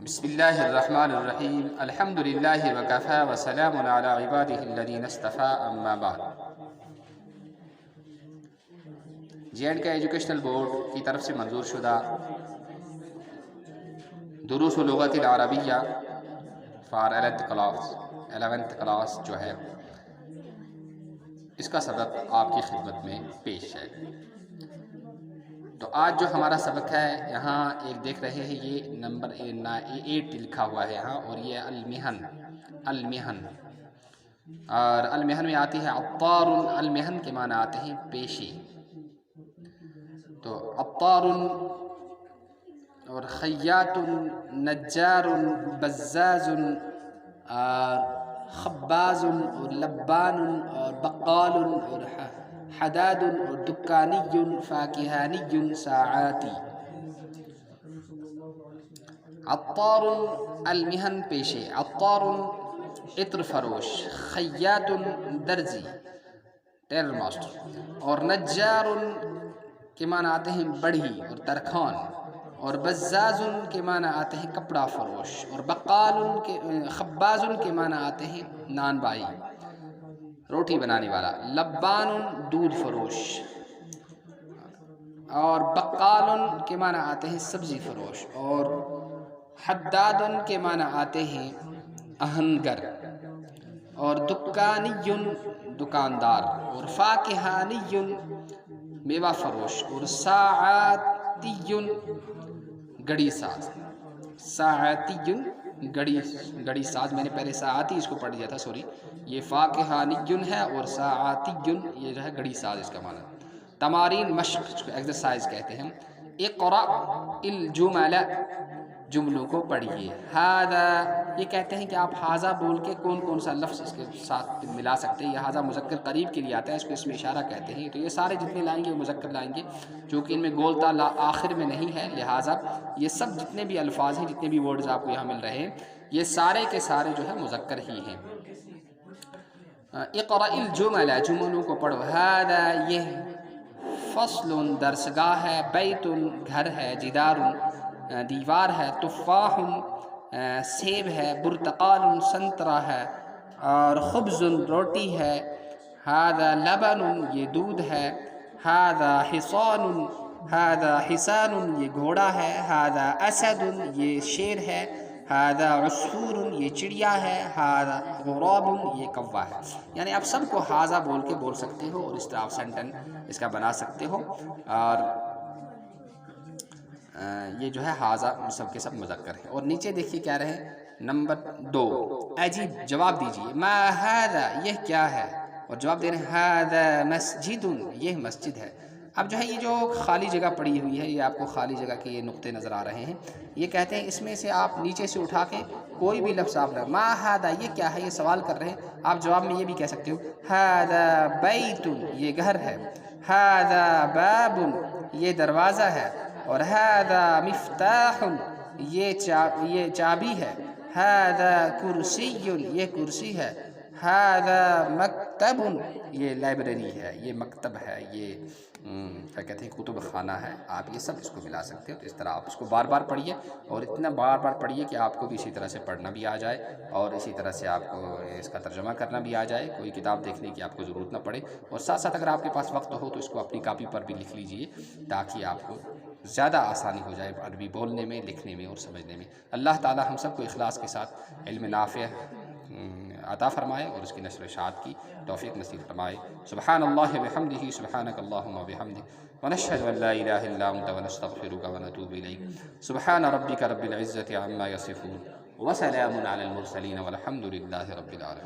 بسم اللہ الرحمن الرحیم الحمد للہ وکفی وسلام علی عبادہ الذین اصطفی اما بعد۔ JNK ایجوکیشنل بورڈ کی طرف سے منظور شدہ دروس اللغت العربیہ فار 11th کلاس جو ہے اس کا سبق آپ کی خدمت میں پیش ہے۔ تو آج جو ہمارا سبق ہے یہاں ایک دیکھ رہے ہیں، یہ نمبر 8 لکھا ہوا ہے یہاں، اور یہ المحن اور المحن میں آتی ہے عطار۔ المحن کے معنی آتے ہیں پیشی، تو عطار اور خیاط، نجار، بزاز اور خباز اور لبان اور بقال اور حداد اور دکانی، فاکہانی، ساعاتی۔ عطار المحن پیشے، عطار عطر فروش، خیاط درزی ٹیلر ماسٹر، اور نجار کے معنی آتے ہیں بڑھی اور ترکھان، اور بزاز کے معنی آتے ہیں کپڑا فروش، اور خباز کے معنی آتے ہیں نان بائی، روٹی بنانے والا، لبان دودھ فروش، اور بقال کے معنی آتے ہیں سبزی فروش، اور حداد کے معنی آتے ہیں آہنگر، اور دکانی دکاندار، اور فاکہانی میوہ فروش، اور ساعاتی گڑی ساز۔ ساعاتی گڑی ساز، میں نے پہلے ساعاتی اس کو پڑھ دیا تھا، سوری، یہ فاکہانی ہے، اور ساعاتی یہ جو ہے گڑی ساز اس کا معنی۔ تمارین مشق، اس کو ایکسرسائز کہتے ہیں۔ اقرأ الجمل، جملوں کو پڑھیے۔ ھذا، یہ کہتے ہیں کہ آپ ھذا بول کے کون کون سا لفظ اس کے ساتھ ملا سکتے ہیں۔ یہ ھذا مذکر قریب کے لیے آتا ہے، اس کو اسم اشارہ کہتے ہیں۔ تو یہ سارے جتنے لائیں گے وہ مذکر لائیں گے، چونکہ ان میں گولتا آخر میں نہیں ہے، لہٰذا یہ سب جتنے بھی الفاظ ہیں، جتنے بھی ورڈز آپ کو یہاں مل رہے ہیں، یہ سارے کے سارے جو ہے مذکر ہی ہیں۔ اقرأ الجمل، جملوں کو پڑھو۔ ھذا، یہ فصل درسگاہ ہے، بیت گھر ہے، جدار دیوار ہے، تفاح سیب ہے، برتقال سنترا ہے، اور خبز روٹی ہے، ھذا لبن یہ دودھ ہے، ھذا حصان یہ گھوڑا ہے، ھذا اسد یہ شیر ہے، ھذا عصفور یہ چڑیا ہے، ھذا غراب یہ کوا ہے۔ یعنی آپ سب کو ھذا بول کے بول سکتے ہو، اور اس طرح آپ سینٹنس اس کا بنا سکتے ہو۔ اور یہ جو ہے ھذا سب کے سب مذکر ہے۔ اور نیچے دیکھیے کیا رہے، نمبر 2، عجیب، جواب دیجیے۔ ما ھذا، یہ کیا ہے؟ اور جواب دے رہے ہیں ھذا مسجد، یہ مسجد ہے۔ اب جو ہے یہ جو خالی جگہ پڑی ہوئی ہے، یہ آپ کو خالی جگہ کے یہ نقطے نظر آ رہے ہیں، یہ کہتے ہیں اس میں سے آپ نیچے سے اٹھا کے کوئی بھی لفظ آپ لیں۔ ما ھذا، یہ کیا ہے؟ یہ سوال کر رہے ہیں، آپ جواب میں یہ بھی کہہ سکتے ہو ھذا بیت، یہ گھر ہے، ھذا باب، یہ دروازہ ہے، اور ھذا مفتاح، یہ چابی ہے، ھذا کرسی، یہ کرسی ہے، ھذا مکتب، یہ لائبریری ہے، یہ مکتب ہے، یہ کیا کہتے ہیں کتب خانہ ہے۔ آپ یہ سب اس کو ملا سکتے ہو۔ تو اس طرح آپ اس کو بار بار پڑھیے، اور اتنا بار بار پڑھیے کہ آپ کو بھی اسی طرح سے پڑھنا بھی آ جائے، اور اسی طرح سے آپ کو اس کا ترجمہ کرنا بھی آ جائے، کوئی کتاب دیکھنے کی آپ کو ضرورت نہ پڑے۔ اور ساتھ ساتھ اگر آپ کے پاس وقت ہو تو اس کو اپنی کاپی پر بھی لکھ لیجئے، تاکہ آپ کو زیادہ آسانی ہو جائے عربی بولنے میں، لکھنے میں اور سمجھنے میں۔ اللہ تعالی ہم سب کو اخلاص کے ساتھ علم نافع عطا فرمائے، اور اس کی نشر و اشاعت کی توفیق نصیب فرمائے۔ سبحان اللہ وبحمدہ، سبحانک اللہم وبحمدک، ونشہد ان لا الہ الا انت، ونستغفرک ونتوب الیک۔ سبحان ربک رب العزۃ عما یصفون، وسلام علی المرسلین، والحمد للہ رب العالمین۔